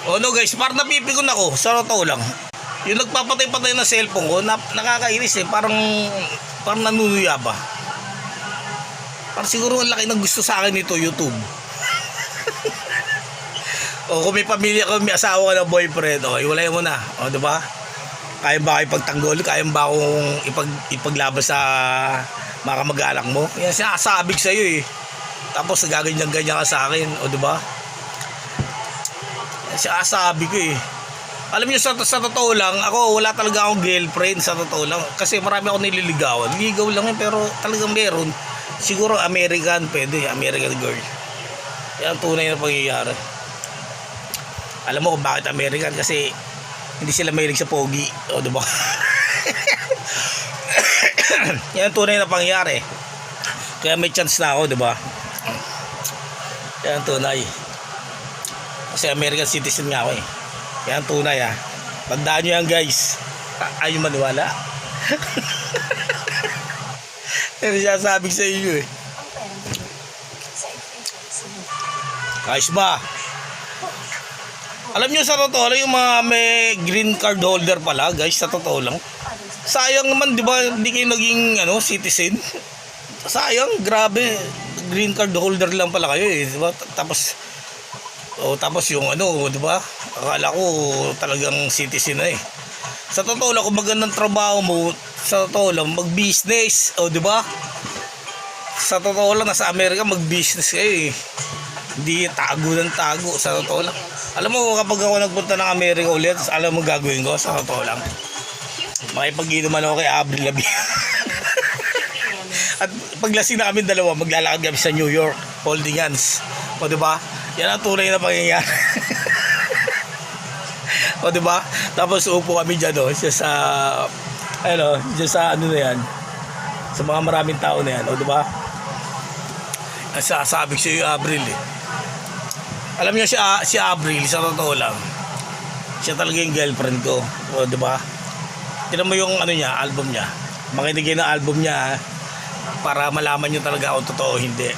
O no guys, parang napipikon ako. Sa totoo lang. Yung nagpapatay-patay na cellphone ko, nakakainis eh. Parang nanunuya ba? Parang siguro ang laki ng gusto sa akin nito, YouTube. O kung may pamilya ka, may asawa ka na boyfriend, o iwalay mo na. O diba? Kaya ba ipagtanggol? Kaya ba akong ipaglabas sa mga kamag-anak mo? Yan sinasabik sa'yo eh. Tapos nagaganyan-ganyan ka sa akin, o diba? Yan sinasabi ko eh. Alam niyo sa totoo lang, ako wala talaga akong girlfriend sa totoo lang. Kasi marami ako nililigawan. Ligaw lang yun, pero talagang meron. Siguro American, pwede. American girl. Yan ang tunay na pangyayari. Alam mo kung bakit American? Kasi hindi sila mahilig sa pogi. O diba? Yan ang tunay na pangyayari. Kaya may chance na ako, diba? Yan ang tunay. Kasi American citizen nga ako eh. Yan ang tunay ah. Tandaan nyo yan guys. Ayaw maniwala. Yan siya sabi sa inyo eh. Guys ba? Alam nyo sa totoo lang, yung mga may green card holder pala guys, sa totoo lang. Sayang naman, di ba, hindi kayo naging citizen. Sayang, grabe. Green card holder lang pala kayo eh, di ba? Tapos yung di ba? Akala ko talagang citizen na eh. Sa totoo lang, kung magandang trabaho mo, sa totoo lang, mag-business, di ba? Sa totoo lang, nasa Amerika, mag-business kayo eh. Hindi tago ng tago, sa totoo lang. Alam mo, kapag ako nagpunta ng Amerika ulit, alam mo gagawin ko, sa totoo lang. Makipag-inuman ako kay Avril Lavigne. At paglasing na kami dalawa, maglalakad kami sa New York, holding hands. O diba? Yan ang tunay na pangyayari. O diba? Tapos upo kami dyan, dyan sa na yan. Sa mga maraming tao na yan, o diba? Sasabi ko siya yung Avril eh. Alam niyo si Avril, sa totoo lang, siya talaga yung girlfriend ko. O diba? Tignan mo yung album niya. Makinig ng album niya para malaman niyo talaga kung totoo hindi.